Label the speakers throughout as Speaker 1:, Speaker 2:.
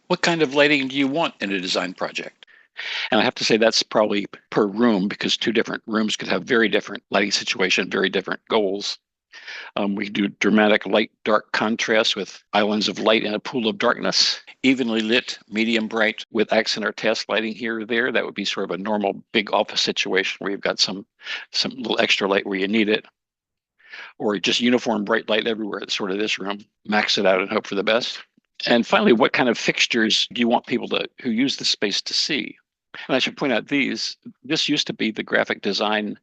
Speaker 1: What kind of lighting do you want in a design project? And I have to say that's probably per room because two different rooms could have very different lighting situation, very different goals. We do dramatic light dark contrast with islands of light in a pool of darkness, evenly lit, medium bright with accent or task lighting here or there. That would be sort of a normal big office situation where you've got some little extra light where you need it, or just uniform bright light everywhere. It's sort of this room. Max it out and hope for the best. And finally, what kind of fixtures do you want people who use the space to see? And I should point out this used to be the graphic design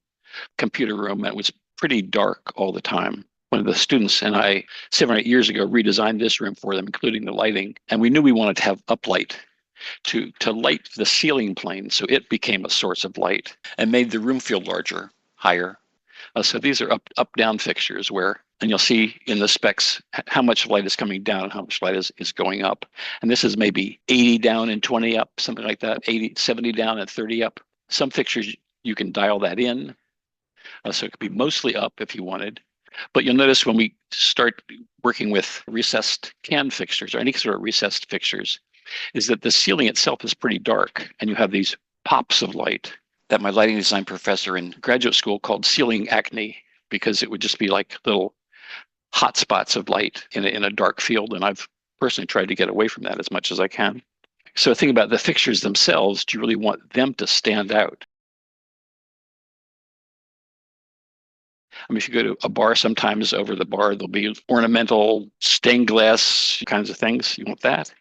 Speaker 1: computer room, and it was pretty dark all the time. One of the students and I, 7 or 8 years ago, redesigned this room for them, including the lighting. And we knew we wanted to have uplight to light the ceiling plane, so it became a source of light and made the room feel larger, higher. So these are up-down fixtures and you'll see in the specs how much light is coming down and how much light is going up. And this is maybe 80 down and 20 up, something like that, 80, 70 down and 30 up. Some fixtures, you can dial that in. So it could be mostly up if you wanted. But you'll notice when we start working with recessed can fixtures or any sort of recessed fixtures, is that the ceiling itself is pretty dark and you have these pops of light that my lighting design professor in graduate school called ceiling acne, because it would just be like little hot spots of light in a dark field. And I've personally tried to get away from that as much as I can. So think about the fixtures themselves. Do you really want them to stand out? I mean, if you go to a bar, sometimes over the bar, there'll be ornamental stained glass kinds of things. You want that?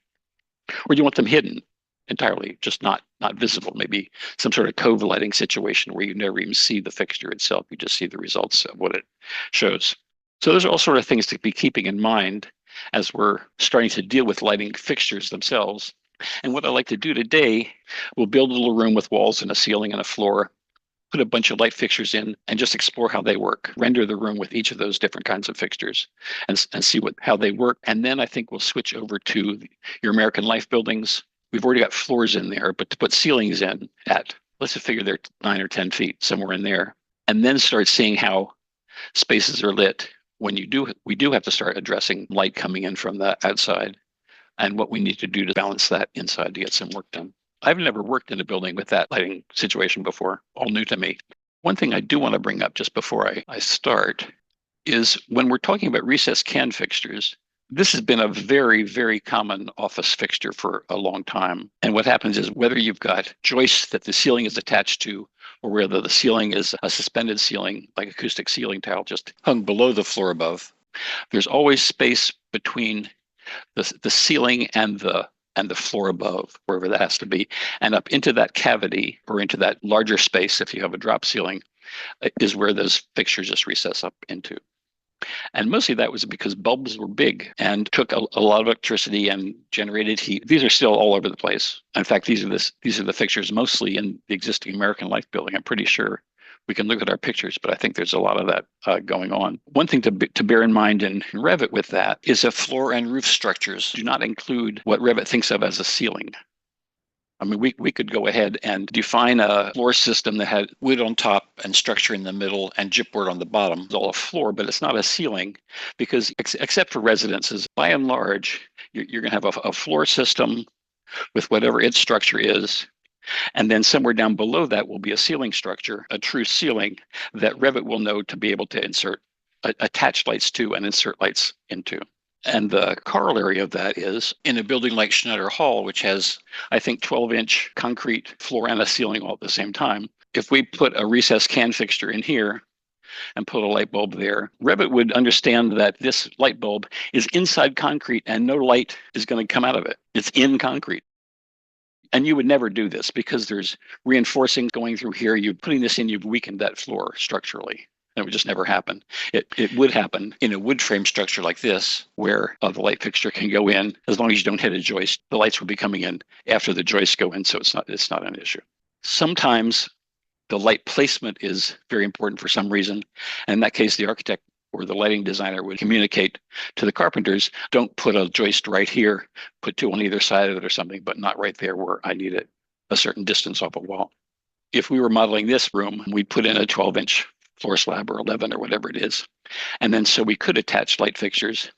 Speaker 1: Or do you want them hidden entirely, just not visible? Maybe some sort of cove lighting situation where you never even see the fixture itself. You just see the results of what it shows. So those are all sort of things to be keeping in mind as we're starting to deal with lighting fixtures themselves. And what I like to do today, we'll build a little room with walls and a ceiling and a floor, put a bunch of light fixtures in and just explore how they work, render the room with each of those different kinds of fixtures and see how they work. And then I think we'll switch over to your American Life buildings. We've already got floors in there, but to put ceilings in at, let's just figure they're 9 or 10 feet, somewhere in there, and then start seeing how spaces are lit when we do have to start addressing light coming in from the outside and what we need to do to balance that inside to get some work done. I've never worked in a building with that lighting situation before, all new to me. One thing I do want to bring up just before I start is when we're talking about recessed can fixtures, this has been a very, very common office fixture for a long time. And what happens is whether you've got joists that the ceiling is attached to, or whether the ceiling is a suspended ceiling, like acoustic ceiling tile just hung below the floor above, there's always space between the ceiling and the floor above, wherever that has to be, and up into that cavity or into that larger space, if you have a drop ceiling, is where those fixtures just recess up into. And mostly that was because bulbs were big and took a lot of electricity and generated heat. These are still all over the place. In fact, these are the fixtures mostly in the existing American Life building. I'm pretty sure we can look at our pictures, but I think there's a lot of that going on. One thing to bear in mind in Revit with that is that floor and roof structures do not include what Revit thinks of as a ceiling. I mean, we could go ahead and define a floor system that had wood on top and structure in the middle and gypboard on the bottom. It's all a floor, but it's not a ceiling because except for residences, by and large, you're going to have a floor system with whatever its structure is. And then somewhere down below that will be a ceiling structure, a true ceiling that Revit will know to be able to attach lights to and insert lights into. And the corollary of that is in a building like Schneider Hall, which has, I think, 12-inch concrete floor and a ceiling all at the same time. If we put a recessed can fixture in here and put a light bulb there, Revit would understand that this light bulb is inside concrete and no light is going to come out of it. It's in concrete. And you would never do this because there's reinforcing going through here. You're putting this in, you've weakened that floor structurally. It would just never happen. It would happen in a wood frame structure like this, where the light fixture can go in as long as you don't hit a joist. The lights will be coming in after the joists go in, so it's not an issue. Sometimes the light placement is very important for some reason. And in that case, the architect or the lighting designer would communicate to the carpenters, don't put a joist right here, put two on either side of it or something, but not right there where I need it a certain distance off a wall. If we were modeling this room, we'd put in a 12-inch floor slab or 11 or whatever it is. And then so we could attach light fixtures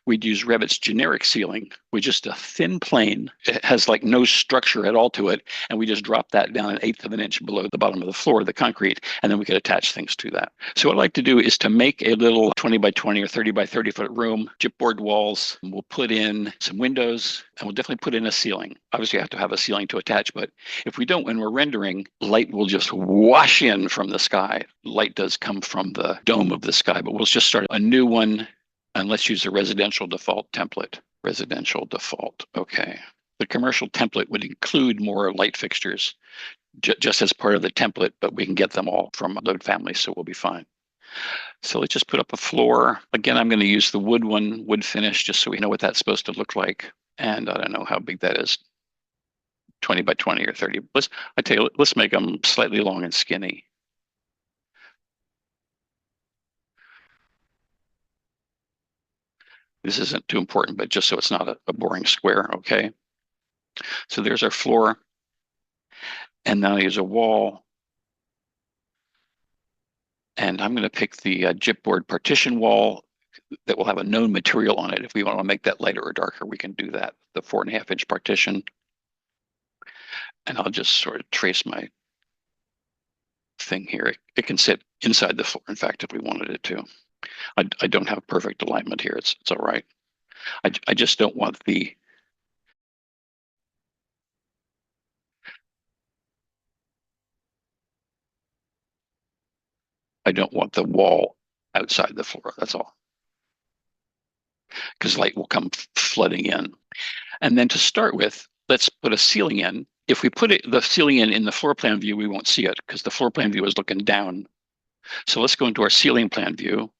Speaker 1: we'd use Revit's generic ceiling with just a thin plane. It has like no structure at all to it. And we just drop that down an eighth of an inch below the bottom of the floor, the concrete, and then we could attach things to that. So what I like to do is to make a little 20 by 20 or 30 by 30 foot room, chipboard walls. We'll put in some windows and we'll definitely put in a ceiling. Obviously, you have to have a ceiling to attach, but if we don't, when we're rendering, light will just wash in from the sky. Light does come from the dome of the sky, but we'll just start a new one and let's use a residential default template. Residential default. Okay. The commercial template would include more light fixtures just as part of the template, but we can get them all from load family, so we'll be fine. So let's just put up a floor. Again, I'm going to use the wood one, wood finish, just so we know what that's supposed to look like. And I don't know how big that is, 20 by 20 or 30. I tell you, let's make them slightly long and skinny. This isn't too important, but just so it's not a boring square, okay? So there's our floor. And now here's a wall. And I'm going to pick the chipboard partition wall that will have a known material on it. If we want to make that lighter or darker, we can do that. The 4.5 inch partition. And I'll just sort of trace my thing here. It can sit inside the floor, in fact, if we wanted it to. I don't have perfect alignment here. It's all right. I just don't want the wall outside the floor. That's all. Because light will come flooding in. And then to start with, let's put a ceiling in. If we put the ceiling in the floor plan view, we won't see it because the floor plan view is looking down. So let's go into our ceiling plan view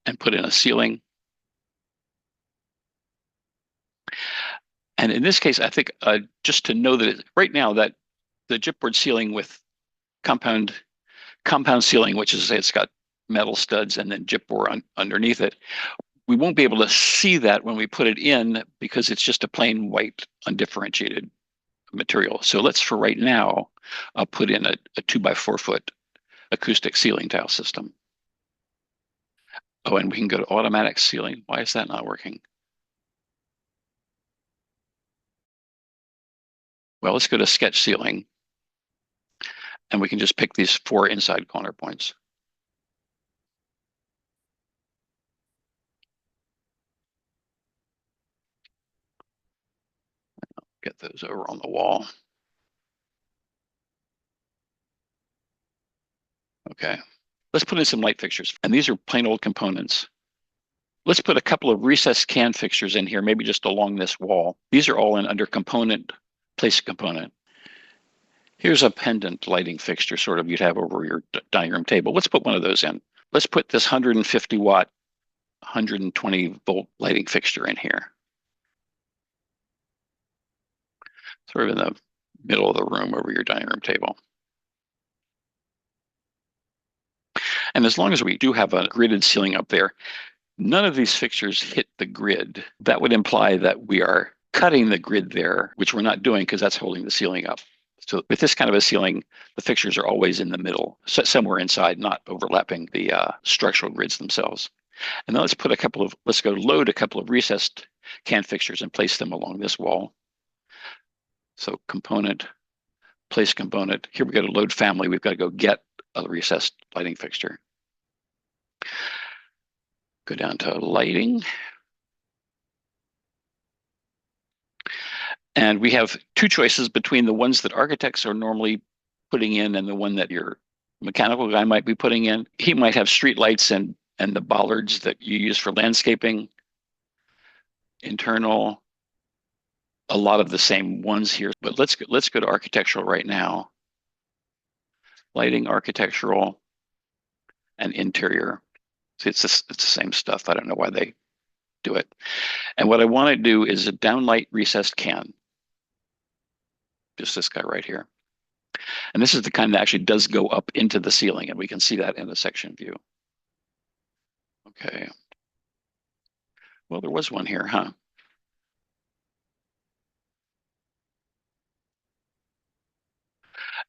Speaker 1: and put in a ceiling. And in this case, I think just to know that right now that the chipboard ceiling with compound ceiling, which is it's got metal studs and then chipboard underneath it, we won't be able to see that when we put it in because it's just a plain white undifferentiated material. So let's, for right now, put in a 2x4 foot acoustic ceiling tile system. Oh, and we can go to automatic ceiling. Why is that not working? Well, let's go to sketch ceiling. And we can just pick these 4 inside corner points. Get those over on the wall. Okay. Let's put in some light fixtures. And these are plain old components. Let's put a couple of recessed can fixtures in here, maybe just along this wall. These are all in under component, place component. Here's a pendant lighting fixture, sort of you'd have over your dining room table. Let's put one of those in. Let's put this 150 watt, 120 volt lighting fixture in here. Sort of in the middle of the room over your dining room table. And as long as we do have a gridded ceiling up there, none of these fixtures hit the grid. That would imply that we are cutting the grid there, which we're not doing because that's holding the ceiling up. So with this kind of a ceiling, the fixtures are always in the middle, somewhere inside, not overlapping the structural grids themselves. And then let's go load a couple of recessed can fixtures and place them along this wall. So component, place component. Here we go to load family. We've got to go get a recessed lighting fixture. Go down to lighting. And we have 2 choices between the ones that architects are normally putting in and the one that your mechanical guy might be putting in. He might have street lights and the bollards that you use for landscaping. Internal, a lot of the same ones here, but let's go to architectural right now. Lighting, architectural, and interior. See, it's the same stuff. I don't know why they do it. And what I want to do is a downlight recessed can. Just this guy right here. And this is the kind that actually does go up into the ceiling, and we can see that in the section view. Okay. Well, there was one here, huh?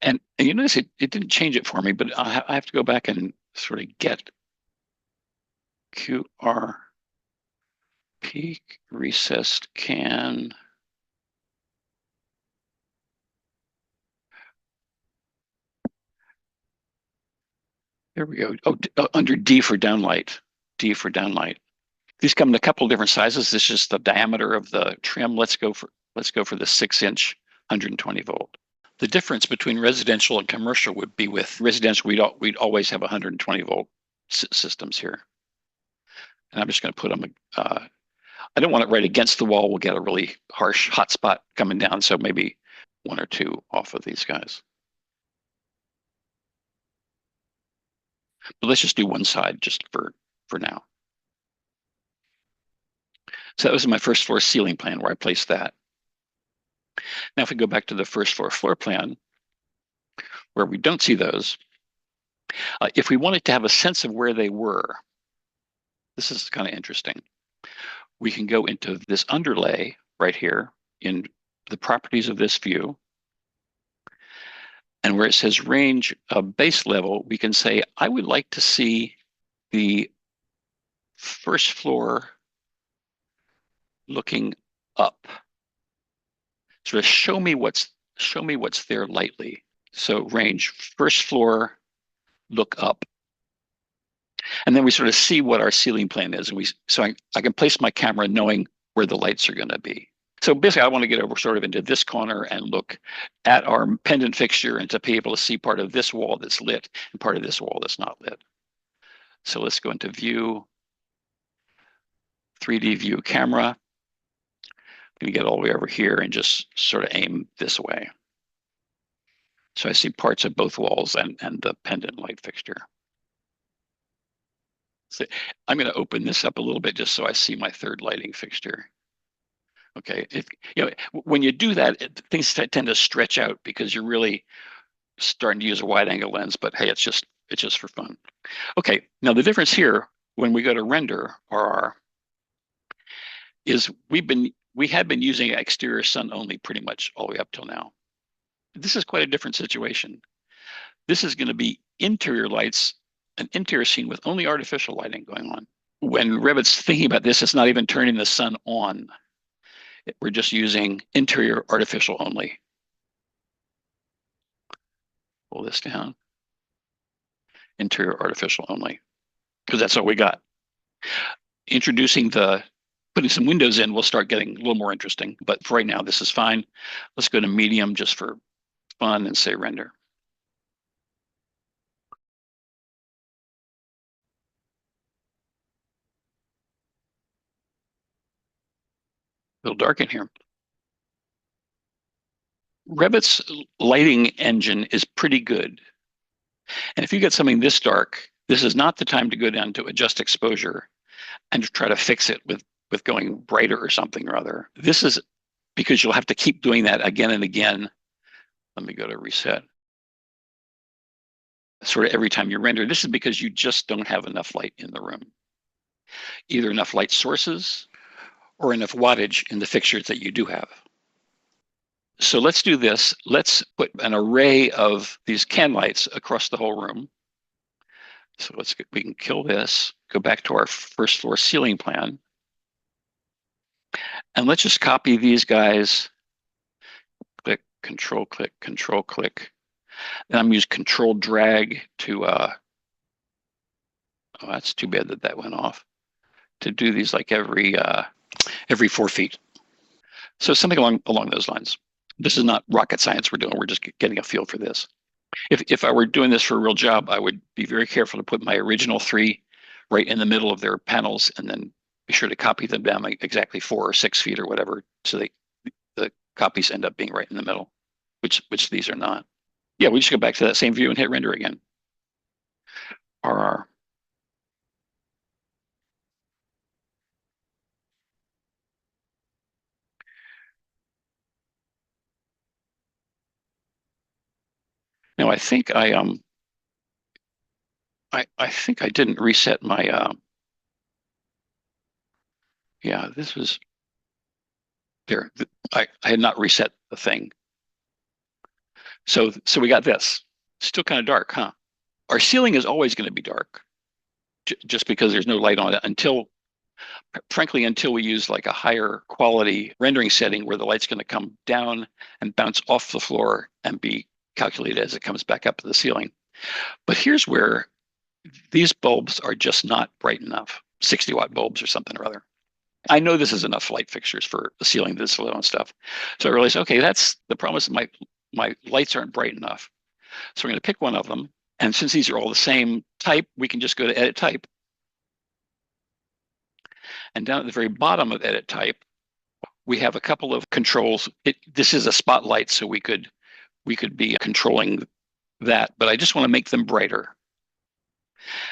Speaker 1: And you notice it didn't change it for me, but I have to go back and sort of get QR peak recessed can. There we go. Oh, under D for downlight. D for downlight. These come in a couple different sizes. This is the diameter of the trim. Let's go for the 6-inch 120 volt. The difference between residential and commercial would be with residential, we'd always have 120 volt systems here. And I'm just going to put them, I don't want it right against the wall. We'll get a really harsh hot spot coming down. So maybe one or two off of these guys. But let's just do one side just for now. So that was my first floor ceiling plan where I placed that. Now, if we go back to the first floor plan, where we don't see those, if we wanted to have a sense of where they were, this is kind of interesting. We can go into this underlay right here in the properties of this view. And where it says range of base level, we can say, I would like to see the first floor looking up. Sort of show me what's there lightly. So range first floor, look up. And then we sort of see what our ceiling plan is. And I can place my camera knowing where the lights are going to be. So basically, I want to get over sort of into this corner and look at our pendant fixture and to be able to see part of this wall that's lit and part of this wall that's not lit. So let's go into view, 3D view camera. I'm going to get all the way over here and just sort of aim this way. So I see parts of both walls and the pendant light fixture. So I'm going to open this up a little bit just so I see my third lighting fixture. Okay, when you do that, things tend to stretch out because you're really starting to use a wide angle lens, but hey, it's just for fun. Okay, now the difference here when we go to render RR is we had been using exterior sun only pretty much all the way up till now. This is quite a different situation. This is going to be interior lights, an interior scene with only artificial lighting going on. When Revit's thinking about this, it's not even turning the sun on. We're just using interior artificial only. Pull this down. Interior artificial only, because that's all we got. Putting some windows in will start getting a little more interesting, but for right now, this is fine. Let's go to medium just for fun and say render. A little dark in here. Revit's lighting engine is pretty good. And if you get something this dark, this is not the time to go down to adjust exposure and to try to fix it with going brighter or something or other. This is because you'll have to keep doing that again and again. Let me go to reset. Sort of every time you render. This is because you just don't have enough light in the room. Either enough light sources or enough wattage in the fixtures that you do have. So let's do this. Let's put an array of these can lights across the whole room. So we can kill this, go back to our first floor ceiling plan. And let's just copy these guys. Click, control click, control click. And I'm use control drag to, oh, that's too bad that went off. To do these like every 4 feet. So something along those lines. This is not rocket science we're doing. We're just getting a feel for this. If I were doing this for a real job, I would be very careful to put my original 3 right in the middle of their panels and then be sure to copy them down like exactly 4 or 6 feet or whatever, so the copies end up being right in the middle, which these are not. Yeah, we just go back to that same view and hit render again. RR. Now I think I think I didn't reset my yeah, this was there. I had not reset the thing. So we got this. Still kind of dark, huh? Our ceiling is always going to be dark. just because there's no light on it until, frankly, until we use like a higher quality rendering setting where the light's going to come down and bounce off the floor and be calculated as it comes back up to the ceiling. But here's where these bulbs are just not bright enough, 60-watt bulbs or something or other. I know this is enough light fixtures for the ceiling this low and stuff. So I realized, okay, that's the problem is my lights aren't bright enough. So we're going to pick one of them. And since these are all the same type, we can just go to edit type. And down at the very bottom of edit type, we have a couple of controls. This is a spotlight, so we could be controlling that, but I just want to make them brighter.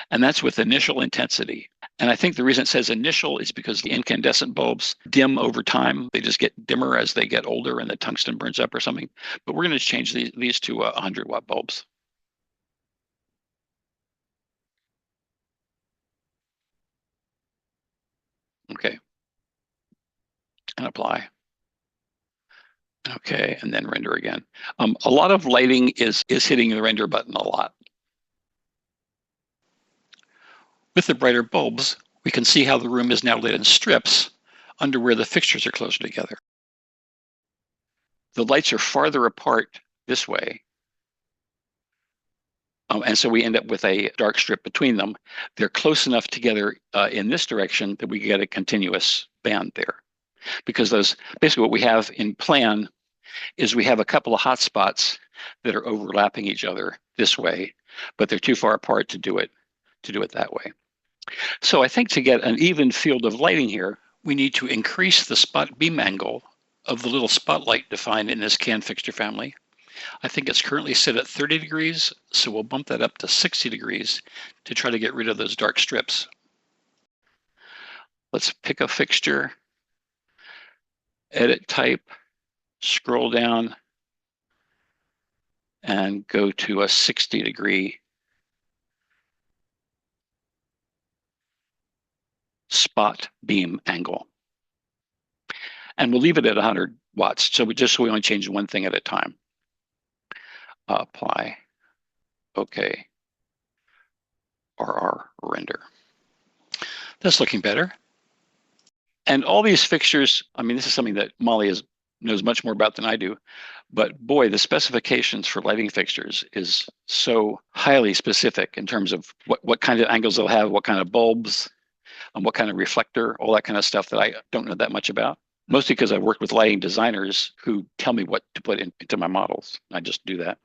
Speaker 1: And that's with initial intensity. And I think the reason it says initial is because the incandescent bulbs dim over time. They just get dimmer as they get older and the tungsten burns up or something. But we're going to change these to 100-watt bulbs. Okay. And apply. Okay, and then render again. A lot of lighting is hitting the render button a lot. With the brighter bulbs, we can see how the room is now lit in strips under where the fixtures are closer together. The lights are farther apart this way. And so we end up with a dark strip between them. They're close enough together in this direction that we get a continuous band there. Because those, basically what we have in plan is we have a couple of hot spots that are overlapping each other this way, but they're too far apart to do it that way. So I think to get an even field of lighting here, we need to increase the spot beam angle of the little spotlight defined in this can fixture family. I think it's currently set at 30 degrees, so we'll bump that up to 60 degrees to try to get rid of those dark strips. Let's pick a fixture, edit type, scroll down, and go to a 60-degree spot beam angle. And we'll leave it at 100 watts, so we only change one thing at a time. Apply. Okay. RR render. That's looking better. And all these fixtures, I mean, this is something that Molly knows much more about than I do, but boy, the specifications for lighting fixtures is so highly specific in terms of what kind of angles they'll have, what kind of bulbs, and what kind of reflector, all that kind of stuff that I don't know that much about. Mostly because I've worked with lighting designers who tell me what to put into my models. I just do that.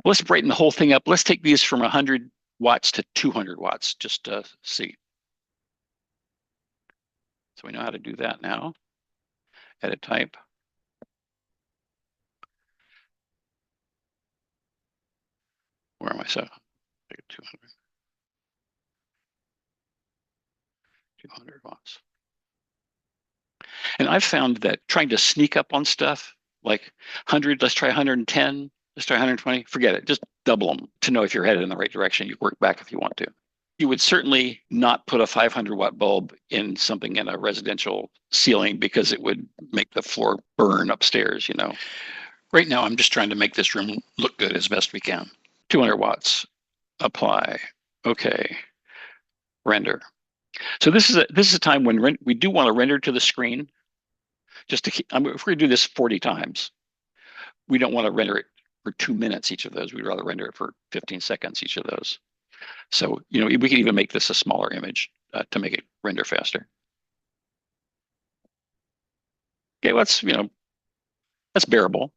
Speaker 1: Let's brighten the whole thing up. Let's take these from 100 watts to 200 watts, just to see. So we know how to do that now. Edit type. Where am I? So 200. 200 watts. And I've found that trying to sneak up on stuff like 100, let's try 110, let's try 120, forget it. Just double them to know if you're headed in the right direction. You work back if you want to. You would certainly not put a 500-watt bulb in something in a residential ceiling because it would make the floor burn upstairs, you know. Right now, I'm just trying to make this room look good as best we can. 200 watts, apply, okay, render. So this is a time when we do want to render to the screen. Just to keep, if we're going to do this 40 times, we don't want to render it for 2 minutes each of those. We'd rather render it for 15 seconds each of those. So, you know, we can even make this a smaller image to make it render faster. Okay, that's bearable.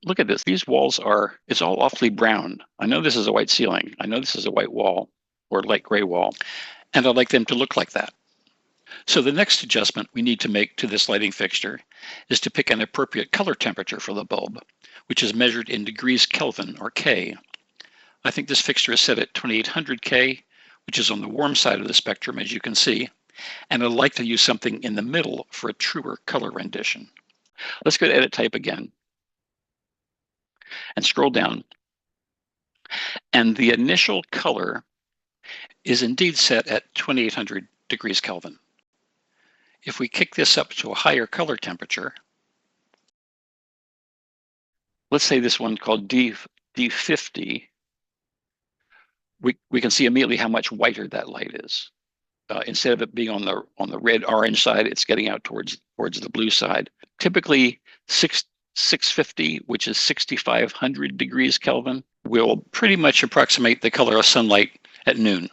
Speaker 1: Look at this. These walls it's all awfully brown. I know this is a white ceiling. I know this is a white wall or light gray wall, and I'd like them to look like that. So the next adjustment we need to make to this lighting fixture is to pick an appropriate color temperature for the bulb, which is measured in degrees Kelvin, or K. I think this fixture is set at 2800 K, which is on the warm side of the spectrum, as you can see, and I'd like to use something in the middle for a truer color rendition. Let's go to edit type again and scroll down. And the initial color is indeed set at 2800 degrees Kelvin. If we kick this up to a higher color temperature, let's say this one called D50, we can see immediately how much whiter that light is. Instead of it being on the red orange side, it's getting out towards the blue side. Typically, 650, which is 6,500 degrees Kelvin, will pretty much approximate the color of sunlight at noon.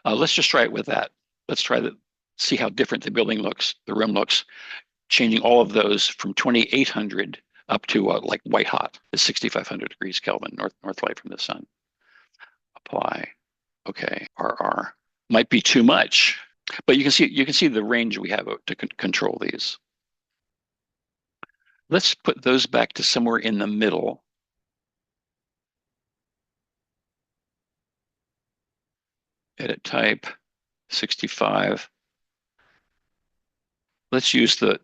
Speaker 1: Let's just try it with that. Let's try to see how different the building looks, the room looks, changing all of those from 2,800 up to like white hot is 6,500 degrees Kelvin, north light from the sun. Apply. Okay, RR. Might be too much, but you can see the range we have to control these. Let's put those back to somewhere in the middle. Edit type, 65. Let's use the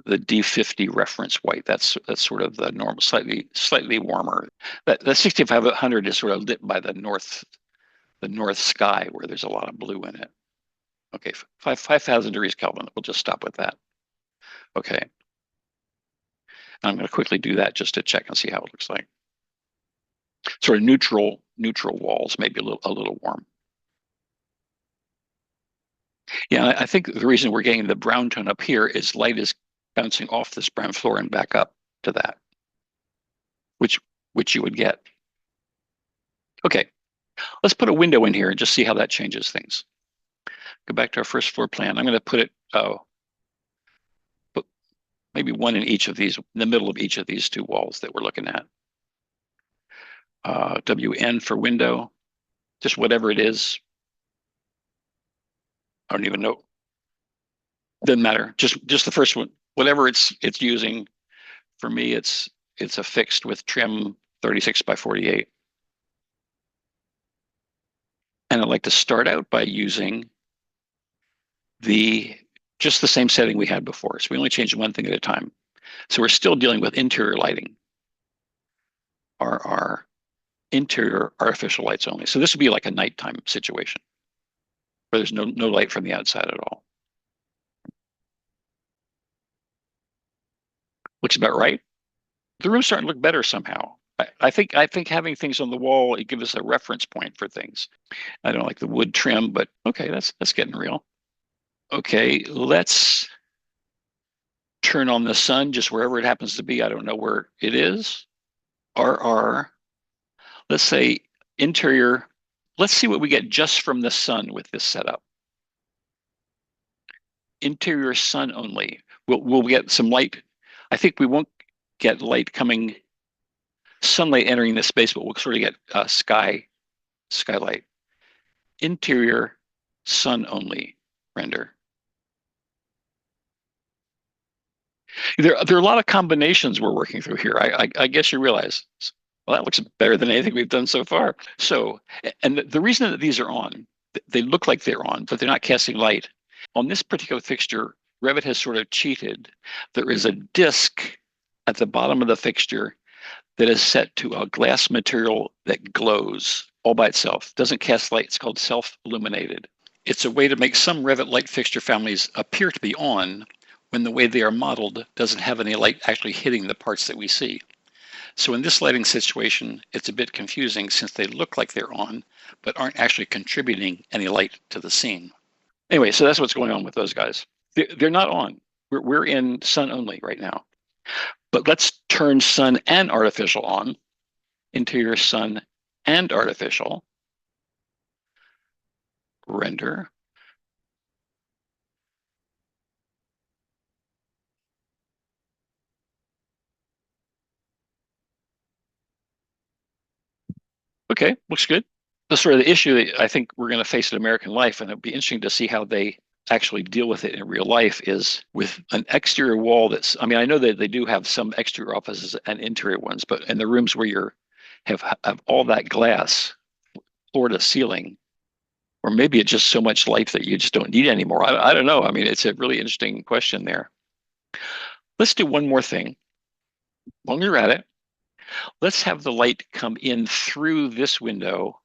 Speaker 1: D50 reference white. That's sort of the normal, slightly warmer. That 6,500 is sort of lit by the north sky where there's a lot of blue in it. Okay, 5,000 degrees Kelvin. We'll just stop with that. Okay. I'm going to quickly do that just to check and see how it looks like. Sort of neutral walls, maybe a little warm. Yeah, I think the reason we're getting the brown tone up here is light is bouncing off this brown floor and back up to that, which you would get. Okay, let's put a window in here and just see how that changes things. Go back to our first floor plan. I'm going to put it, put maybe one in each of these, in the middle of each of these two walls that we're looking at. WN for window, just whatever it is. I don't even know. Doesn't matter. Just the first one, whatever it's using. For me, it's a fixed with trim 36 by 48. And I'd like to start out by using just the same setting we had before. So we only changed one thing at a time. So we're still dealing with interior lighting. RR, interior artificial lights only. So this would be like a nighttime situation where there's no light from the outside at all. Looks about right. The room's starting to look better somehow. I think having things on the wall, it gives us a reference point for things. I don't like the wood trim, but okay, that's getting real. Okay, let's turn on the sun just wherever it happens to be. I don't know where it is. RR, let's say interior. Let's see what we get just from the sun with this setup. Interior sun only. We'll get some light. I think we won't get light coming, sunlight entering this space, but we'll sort of get skylight. Interior sun only render. There are a lot of combinations we're working through here. I guess you realize, well, that looks better than anything we've done so far. So, and the reason that these are on, they look like they're on, but they're not casting light. On this particular fixture, Revit has sort of cheated. There is a disc at the bottom of the fixture that is set to a glass material that glows all by itself. Doesn't cast light. It's called self-illuminated. It's a way to make some Revit light fixture families appear to be on when the way they are modeled doesn't have any light actually hitting the parts that we see. So in this lighting situation, it's a bit confusing since they look like they're on, but aren't actually contributing any light to the scene. Anyway, so that's what's going on with those guys. They're not on. We're in sun only right now. But let's turn sun and artificial on. Interior sun and artificial. Render. Okay, looks good. The sort of the issue that I think we're going to face in American life, and it'd be interesting to see how they actually deal with it in real life, is with an exterior wall that's, I mean, I know that they do have some exterior offices and interior ones, but in the rooms where you have all that glass, floor to ceiling, or maybe it's just so much light that you just don't need anymore. I don't know. I mean, it's a really interesting question there. Let's do one more thing. While you're at it, let's have the light come in through this window.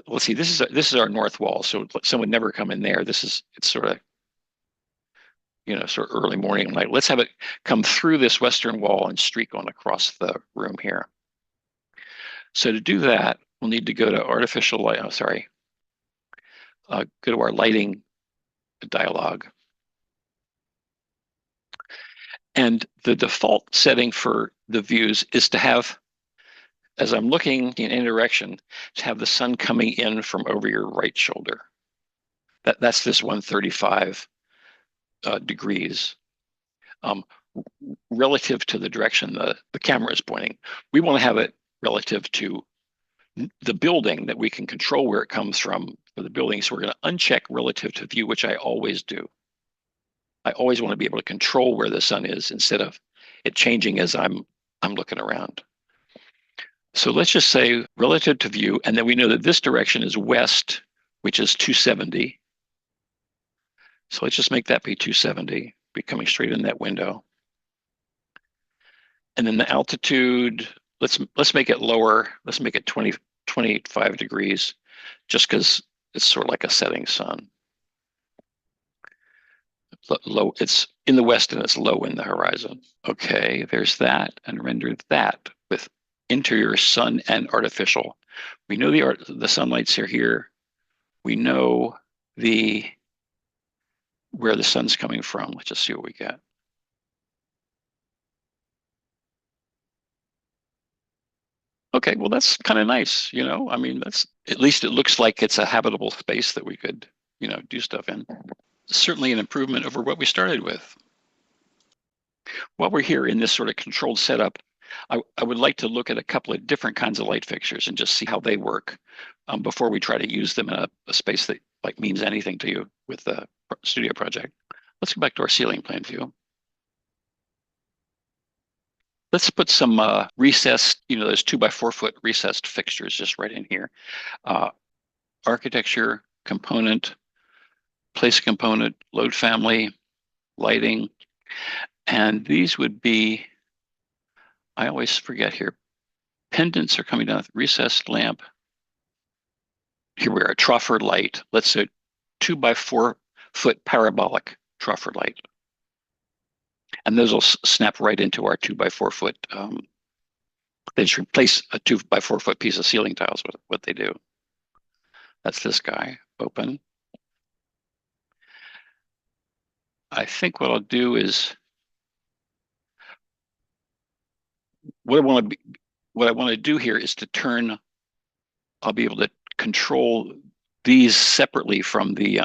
Speaker 1: Let's see, this is our north wall, so sun would never come in there. It's sort of, sort of early morning light. Let's have it come through this western wall and streak on across the room here. So to do that, we'll need to go to artificial light. Oh, sorry. Go to our lighting dialog. And the default setting for the views is to have, as I'm looking in any direction, to have the sun coming in from over your right shoulder. That's this 135 degrees. Relative to the direction the camera is pointing. We want to have it relative to the building that we can control where it comes from for the building. So we're going to uncheck relative to view, which I always do. I always want to be able to control where the sun is instead of it changing as I'm looking around. So let's just say relative to view, and then we know that this direction is west, which is 270. So let's just make that be 270, be coming straight in that window. And then the altitude, let's make it lower. Let's make it 25 degrees, just because it's sort of like a setting sun. Low, it's in the west and it's low in the horizon. Okay, there's that, and render that with interior sun and artificial. We know the sunlights are here. We know where the sun's coming from. Let's just see what we get. Okay, well, that's kind of nice, you know? I mean, that's at least it looks like it's a habitable space that we could, do stuff in. Certainly an improvement over what we started with. While we're here in this sort of controlled setup, I would like to look at a couple of different kinds of light fixtures and just see how they work before we try to use them in a space that like means anything to you with the studio project. Let's go back to our ceiling plan view. Let's put some recessed, those 2x4 foot recessed fixtures just right in here. Architecture, component, place component, load family, lighting. And these would be, I always forget here, pendants are coming down with recessed lamp. Here we are, a troffer light. Let's say 2x4 foot parabolic troffer light. And those will snap right into our 2x4 foot. They just replace a 2x4 foot piece of ceiling tiles with what they do. That's this guy, open. I think what I'll do is, what I want to do here is to turn, I'll be able to control these separately from the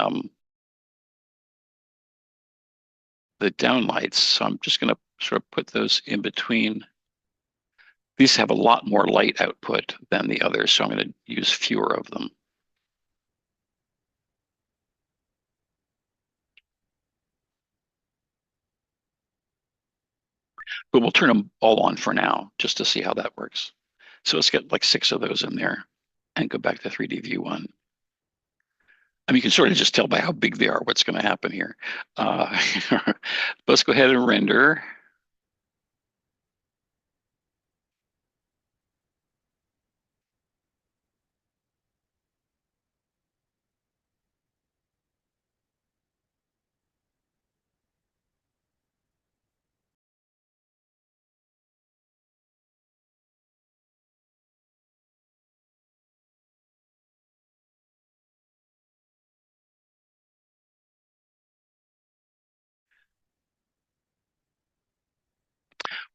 Speaker 1: downlights. So I'm just going to sort of put those in between. These have a lot more light output than the others, so I'm going to use fewer of them. But we'll turn them all on for now, just to see how that works. So let's get like 6 of those in there and go back to 3D view 1. I mean, you can sort of just tell by how big they are what's going to happen here. Let's go ahead and render.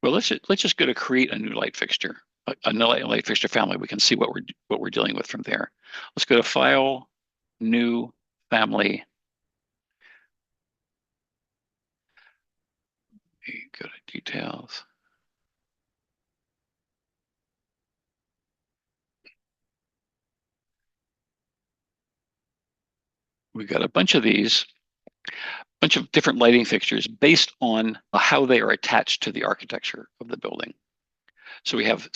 Speaker 1: Well, let's just go to create a new light fixture, a new light fixture family. We can see what we're dealing with from there. Let's go to File, New, Family. Go to Details. We've got a bunch of these, bunch of different lighting fixtures based on how they are attached to the architecture of the building. So we have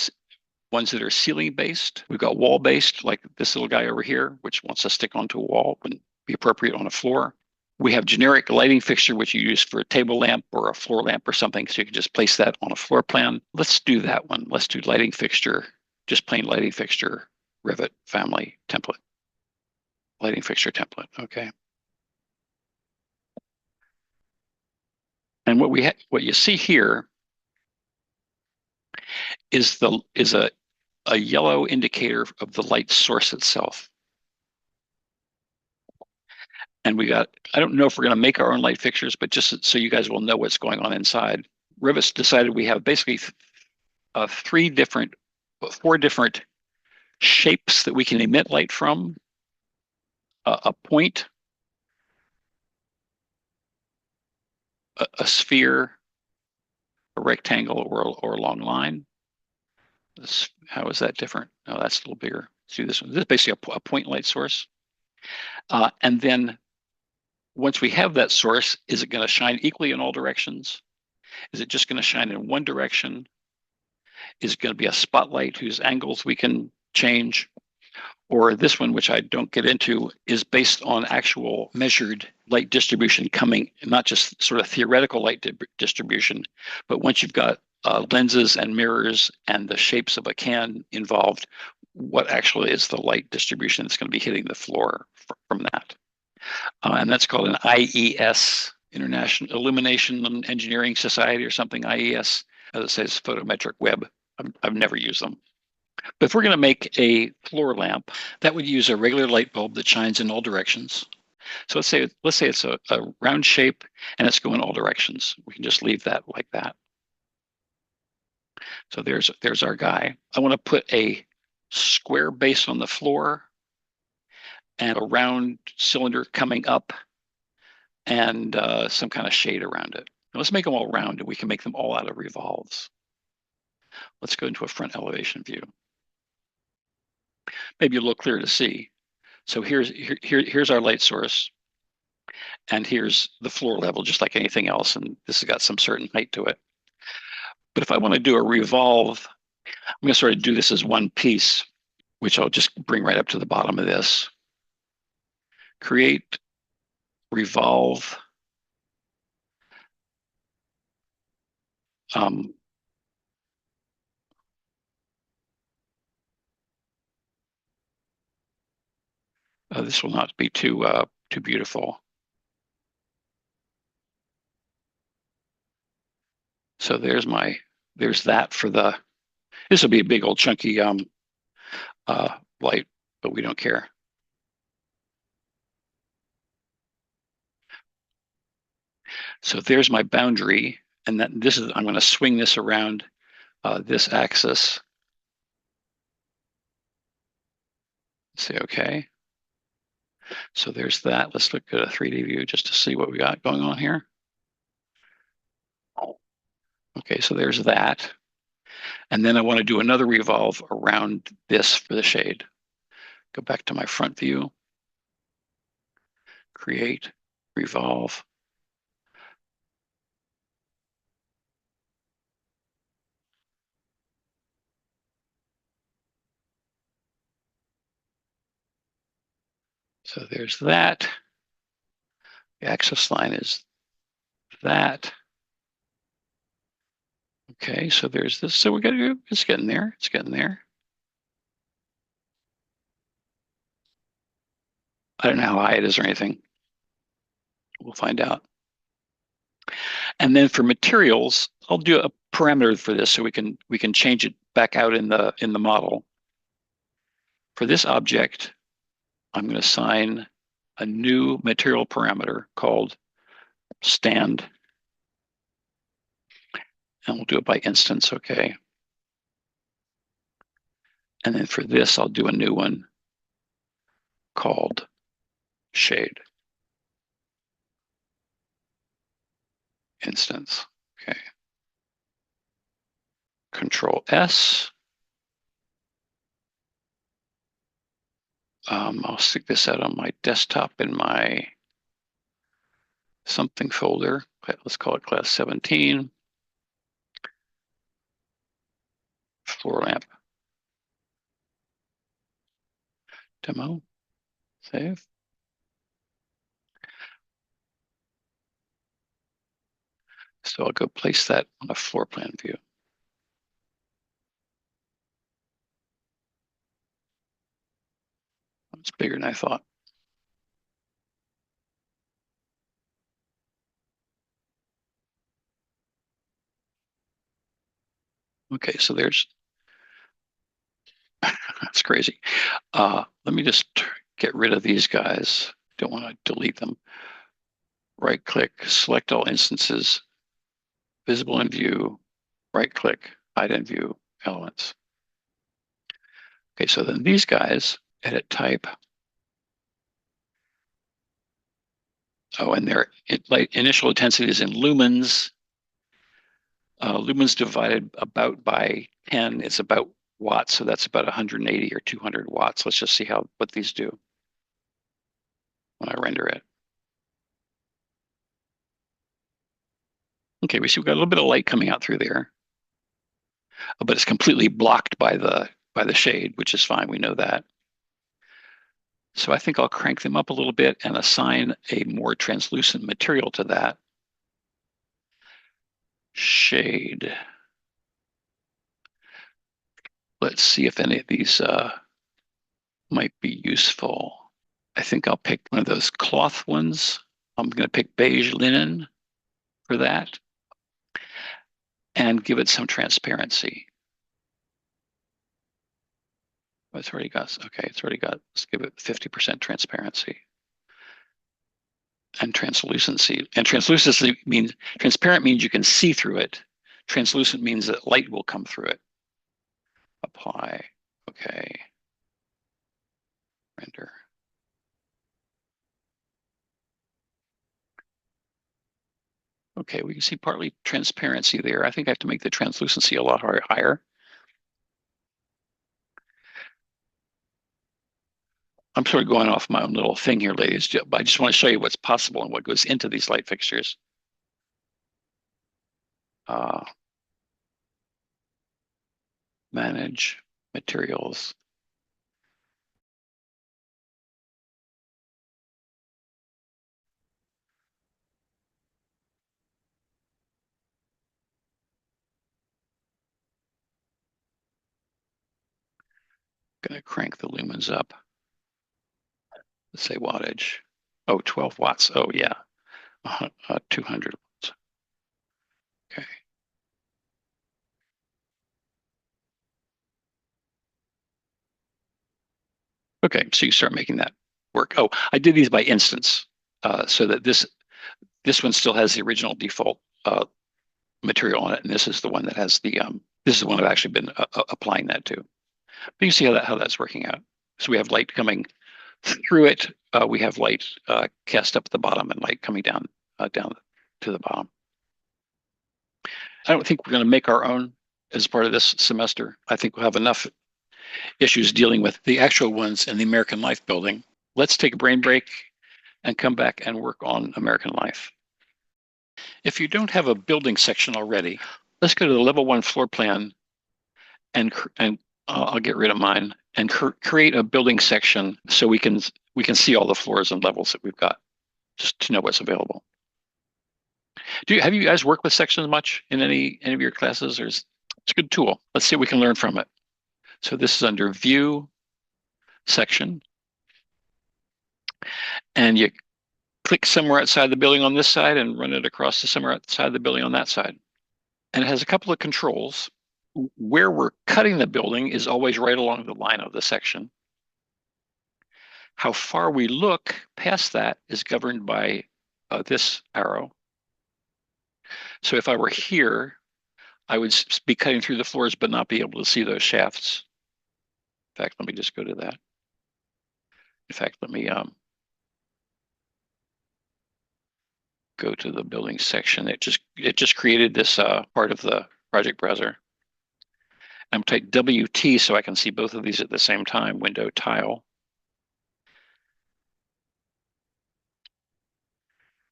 Speaker 1: ones that are ceiling based. We've got wall based, like this little guy over here, which wants to stick onto a wall and be appropriate on a floor. We have generic lighting fixture, which you use for a table lamp or a floor lamp or something. So you can just place that on a floor plan. Let's do that one. Let's do lighting fixture, just plain lighting fixture, Revit family template. Lighting fixture template, okay. And what you see here is a a yellow indicator of the light source itself. And we got, I don't know if we're going to make our own light fixtures, but just so you guys will know what's going on inside. Revit's decided we have basically four different shapes that we can emit light from. A point, a sphere, a rectangle, or a long line. How is that different? No, that's a little bigger. Let's do this one. This is basically a point light source. And then once we have that source, is it going to shine equally in all directions? Is it just going to shine in one direction? Is it going to be a spotlight whose angles we can change? Or this one, which I don't get into, is based on actual measured light distribution coming, not just sort of theoretical light distribution, but once you've got lenses and mirrors and the shapes of a can involved, what actually is the light distribution that's going to be hitting the floor from that. And that's called an IES, International Illumination and Engineering Society or something, IES, as it says, photometric web. I've never used them. But if we're going to make a floor lamp, that would use a regular light bulb that shines in all directions. So let's say it's a round shape and it's going all directions. We can just leave that like that. So there's our guy. I want to put a square base on the floor and a round cylinder coming up and some kind of shade around it. Now let's make them all round and we can make them all out of revolves. Let's go into a front elevation view. Maybe a little clearer to see. So here's our light source. And here's the floor level, just like anything else. And this has got some certain height to it. But if I want to do a revolve, I'm going to sort of do this as one piece, which I'll just bring right up to the bottom of this. Create, revolve. This will not be too beautiful. So there's that for the, this will be a big old chunky light, but we don't care. So there's my boundary, and I'm going to swing this around this axis. Say okay. So there's that. Let's look at a 3D view just to see what we got going on here. Okay, so there's that. And then I want to do another revolve around this for the shade. Go back to my front view. Create, revolve. So there's that. The axis line is that. Okay, so there's this. So we got to do, it's getting there. It's getting there. I don't know how high it is or anything. We'll find out. And then for materials, I'll do a parameter for this so we can change it back out in the model. For this object, I'm going to assign a new material parameter called stand. And we'll do it by instance, okay. And then for this, I'll do a new one called shade. Instance, okay. Control S. I'll stick this out on my desktop in my something folder. Let's call it class 17. Floor lamp. Demo. Save. So I'll go place that on a floor plan view. It's bigger than I thought. Okay, so there's That's crazy. Let me just get rid of these guys. Don't want to delete them. Right click, select all instances, visible in view, right click, hide in view elements. Okay, so then these guys, edit type. Oh, and their initial intensity is in lumens. Lumens divided about by 10 is about watts, so that's about 180 or 200 watts. Let's just see what these do when I render it. Okay, we see we've got a little bit of light coming out through there, but it's completely blocked by the shade, which is fine. We know that. So I think I'll crank them up a little bit and assign a more translucent material to that. Shade. Let's see if any of these might be useful. I think I'll pick one of those cloth ones. I'm going to pick beige linen for that and give it some transparency. Oh, it's already got, okay, it's already got, let's give it 50% transparency. And translucency. And translucency means, transparent means you can see through it. Translucent means that light will come through it. Apply, okay. Render. Okay, we can see partly transparency there. I think I have to make the translucency a lot higher. I'm sort of going off my own little thing here, ladies, but I just want to show you what's possible and what goes into these light fixtures. Manage materials. Going to crank the lumens up. Let's say wattage. Oh, 12 watts. Oh, yeah. 200 watts. Okay. Okay, so you start making that work. Oh, I did these by instance, so that this one still has the original default material on it, and this is the one that has this is the one I've actually been applying that to. But you can see how that's working out. So we have light coming through it. We have light cast up at the bottom and light coming down to the bottom. I don't think we're going to make our own as part of this semester. I think we'll have enough issues dealing with the actual ones in the American Life building. Let's take a brain break and come back and work on American Life. If you don't have a building section already, let's go to the level 1 floor plan and I'll get rid of mine and create a building section so we can see all the floors and levels that we've got, just to know what's available. Have you guys worked with sections much in any of your classes? It's a good tool. Let's see what we can learn from it. So this is under View, Section, and you click somewhere outside the building on this side and run it across to somewhere outside the building on that side. And it has a couple of controls. Where we're cutting the building is always right along the line of the section. How far we look past that is governed by this arrow. So if I were here, I would be cutting through the floors but not be able to see those shafts. In fact, let me just go to that. In fact, let me go to the building section. It just created this part of the project browser. I'm type WT so I can see both of these at the same time. Window tile.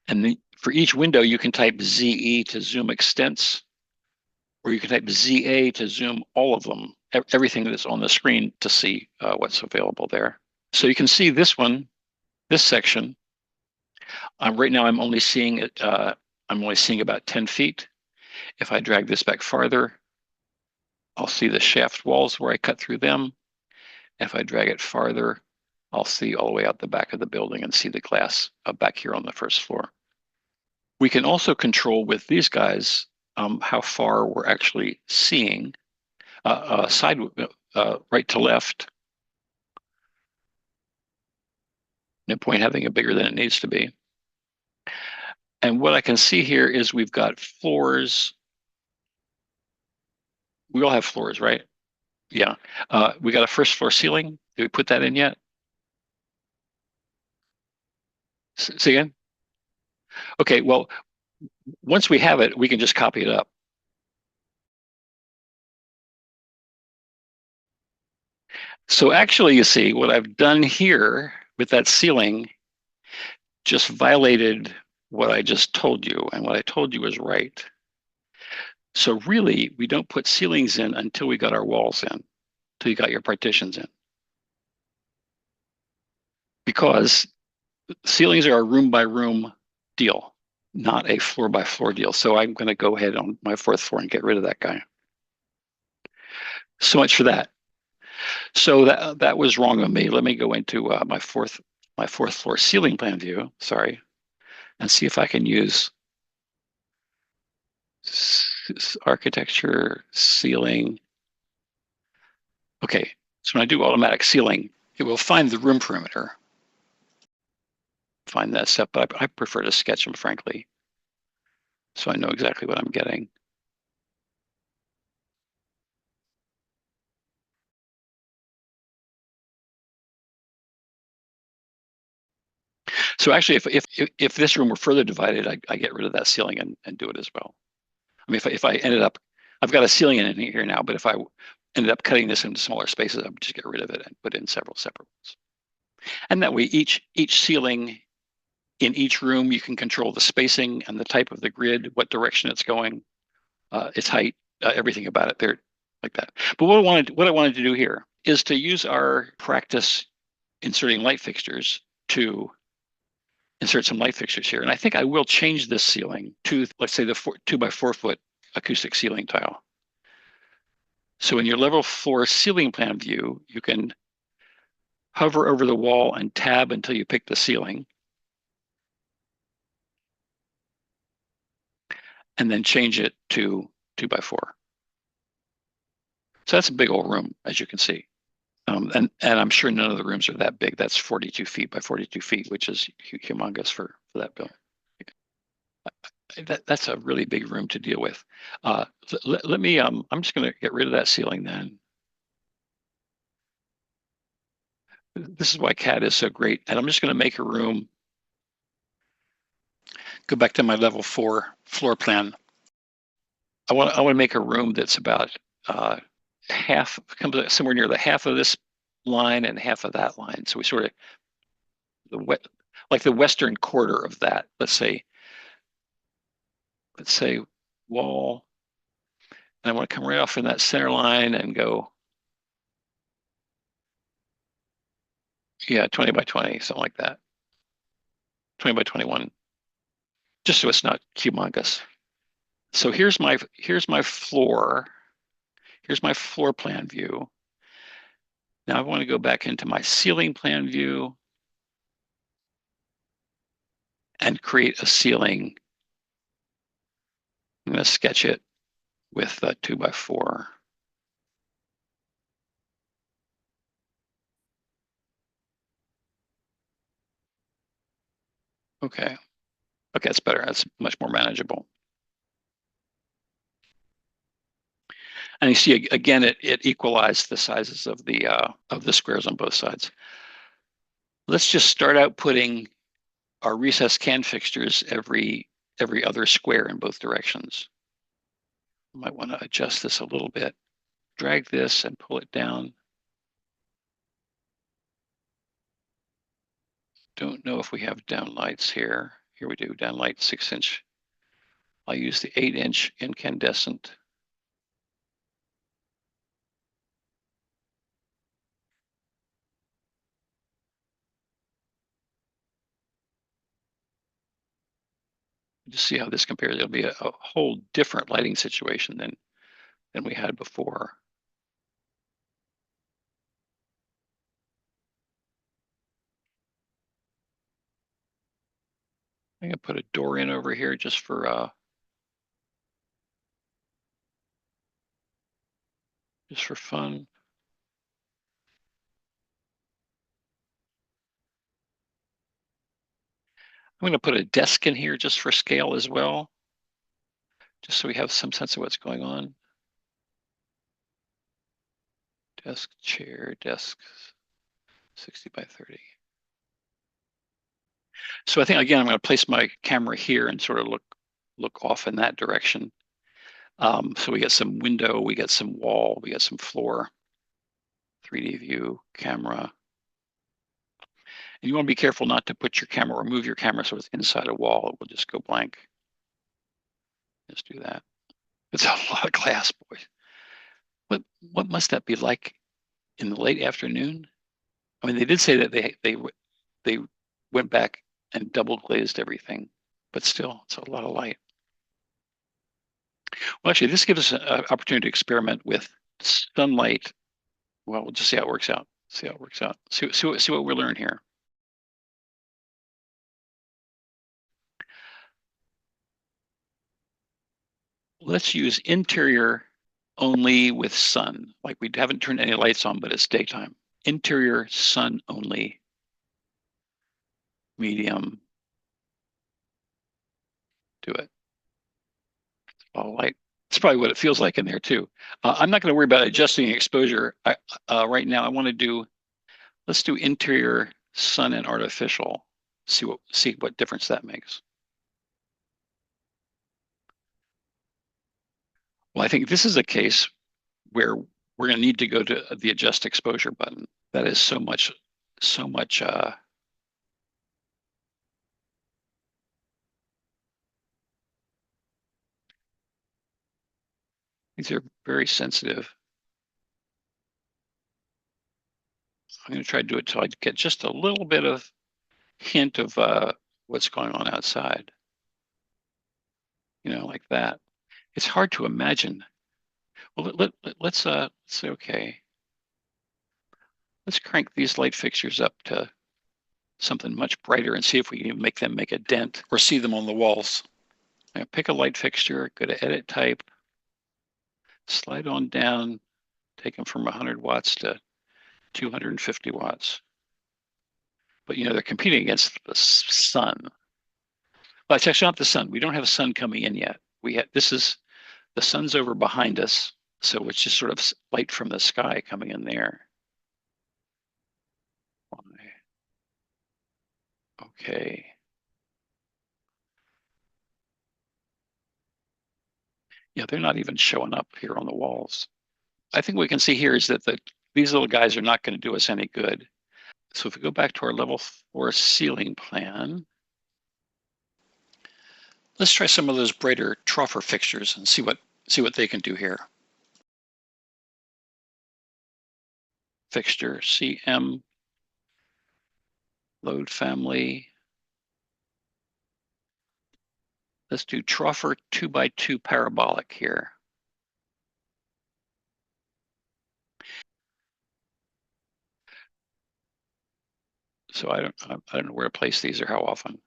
Speaker 1: And for each window, you can type ZE to zoom extents, or you can type ZA to zoom all of them, everything that's on the screen to see what's available there. So you can see this one, this section. Right now, I'm only seeing it. I'm only seeing about 10 feet. If I drag this back farther, I'll see the shaft walls where I cut through them. If I drag it farther, I'll see all the way out the back of the building and see the glass back here on the first floor. We can also control with these guys how far we're actually seeing right to left. No point having it bigger than it needs to be. And what I can see here is we've got floors. We all have floors, right? Yeah. We got a first floor ceiling. Did we put that in yet? Say again? Okay, well, once we have it, we can just copy it up. So actually, you see, what I've done here with that ceiling just violated what I just told you, and what I told you is right. So really, we don't put ceilings in until we got our walls in, until you got your partitions in. Because ceilings are a room by room deal, not a floor by floor deal. So I'm going to go ahead on my fourth floor and get rid of that guy. So much for that. So that was wrong of me. Let me go into my fourth floor ceiling plan view. Sorry, and see if I can use architecture ceiling. Okay, so when I do automatic ceiling, it will find the room perimeter. Find that step, but I prefer to sketch them, frankly, so I know exactly what I'm getting. So actually, if this room were further divided, I get rid of that ceiling and do it as well. I mean, if I ended up, I've got a ceiling in here now, but if I ended up cutting this into smaller spaces, I would just get rid of it and put in several separate ones. And that way, each ceiling in each room, you can control the spacing and the type of the grid, what direction it's going, its height, everything about it there, like that. But what I wanted to do here is to use our practice inserting light fixtures to insert some light fixtures here. And I think I will change this ceiling to, let's say, the 2x4 foot acoustic ceiling tile. So in your level 4 ceiling plan view, you can hover over the wall and tab until you pick the ceiling, and then change it to 2x4. So that's a big old room, as you can see. And I'm sure none of the rooms are that big. That's 42 feet by 42 feet, which is humongous for that building. That's a really big room to deal with. Let me, I'm just going to get rid of that ceiling then. This is why CAD is so great. And I'm just going to make a room, go back to my level 4 floor plan. I want to make a room that's about half, comes somewhere near the half of this line and half of that line. So we sort of, like the western quarter of that, let's say wall. And I want to come right off in that center line and go, yeah, 20 by 20, something like that. 20 by 21, just so it's not humongous. So here's my floor. Here's my floor plan view. Now I want to go back into my ceiling plan view and create a ceiling. I'm going to sketch it with a 2x4. Okay. Okay, that's better. That's much more manageable. And you see, again, it equalized the sizes of the squares on both sides. Let's just start out putting our recessed can fixtures every other square in both directions. Might want to adjust this a little bit. Drag this and pull it down. Don't know if we have downlights here. Here we do, downlight 6-inch. I'll use the 8-inch incandescent. Just see how this compares. It'll be a whole different lighting situation than we had before. I'm gonna put a door in over here just for fun. I'm going to put a desk in here just for scale as well, just so we have some sense of what's going on. Desk, chair, desk, 60 by 30. So I think, again, I'm going to place my camera here and sort of look off in that direction. So we get some window, we get some wall, we get some floor, 3D view, camera. And you want to be careful not to put your camera or move your camera so it's inside a wall. It will just go blank. Just do that. It's a lot of glass, boys. What must that be like in the late afternoon? I mean, they did say that they went back and double glazed everything, but still, it's a lot of light. Well, actually, this gives us an opportunity to experiment with sunlight. Well, we'll just see how it works out. See how it works out. See what we learn here. Let's use interior only with sun. Like we haven't turned any lights on, but it's daytime. Interior sun only. Medium. Do it. All light. It's probably what it feels like in there too. I'm not going to worry about adjusting exposure right now. I want to do. Let's do interior sun and artificial. See what difference that makes. Well, I think this is a case where we're going to need to go to the adjust exposure button. That is so much. These are very sensitive. I'm going to try to do it till I get just a little bit of hint of what's going on outside. Like that. It's hard to imagine. Well, let's say, okay, let's crank these light fixtures up to something much brighter and see if we can make them make a dent or see them on the walls. Now pick a light fixture, go to edit type, slide on down, take them from 100 watts to 250 watts. But they're competing against the sun. Well, it's actually not the sun. We don't have sun coming in yet. The sun's over behind us, so it's just sort of light from the sky coming in there. Okay. Yeah, they're not even showing up here on the walls. I think what we can see here is that these little guys are not going to do us any good. So if we go back to our level 4 ceiling plan, let's try some of those brighter troffer fixtures and see what they can do here. Fixture CM, load family. Let's do troffer 2x2 parabolic here. So I don't know where to place these or how often.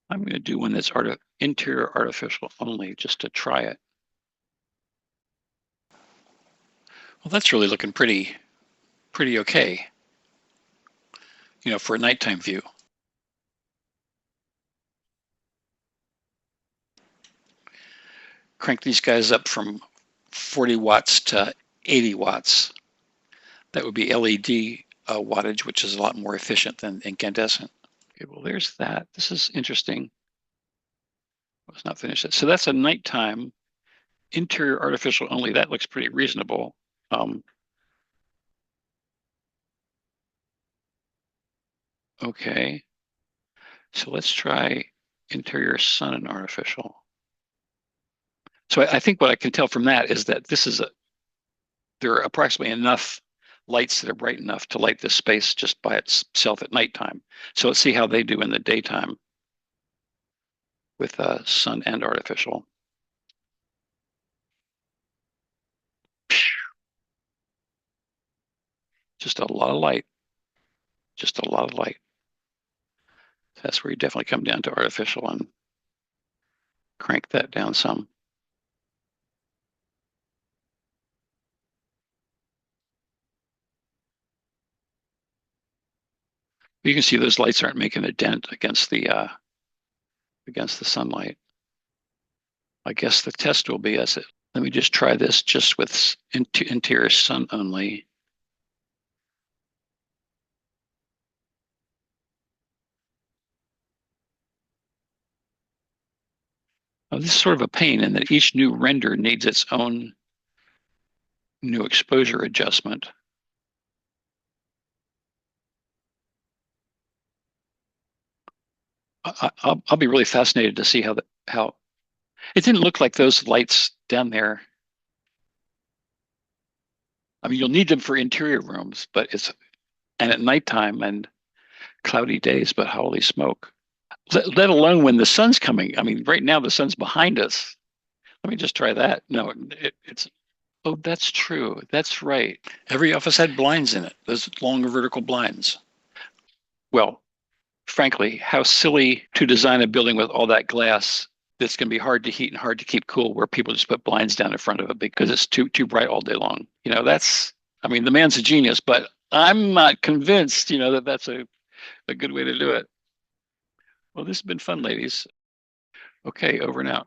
Speaker 1: I'm going to do one that's interior artificial only, just to try it. Well, that's really looking pretty okay, for a nighttime view. Crank these guys up from 40 watts to 80 watts. That would be LED wattage, which is a lot more efficient than incandescent. Okay, well, there's that. This is interesting. Let's not finish it. So that's a nighttime interior artificial only. That looks pretty reasonable. Okay. So let's try interior sun and artificial. So I think what I can tell from that is that there are approximately enough lights that are bright enough to light this space just by itself at nighttime. So let's see how they do in the daytime with sun and artificial. Just a lot of light. Just a lot of light. That's where you definitely come down to artificial and crank that down some. You can see those lights aren't making a dent against the sunlight. I guess the test will be as it. Let me just try this just with interior sun only. Oh, this is sort of a pain in that each new render needs its own new exposure adjustment. I'll be really fascinated to see how it didn't look like those lights down there. I mean, you'll need them for interior rooms, but and at nighttime and cloudy days, but holy smoke. Let alone when the sun's coming. I mean, right now the sun's behind us. Let me just try that. No, it's, oh, that's true. That's right. Every office had blinds in it, those long vertical blinds. Well, frankly, how silly to design a building with all that glass that's going to be hard to heat and hard to keep cool, where people just put blinds down in front of it because it's too bright all day long. I mean, the man's a genius, but I'm not convinced, that that's a good way to do it. Well, this has been fun, ladies. Okay, over and out.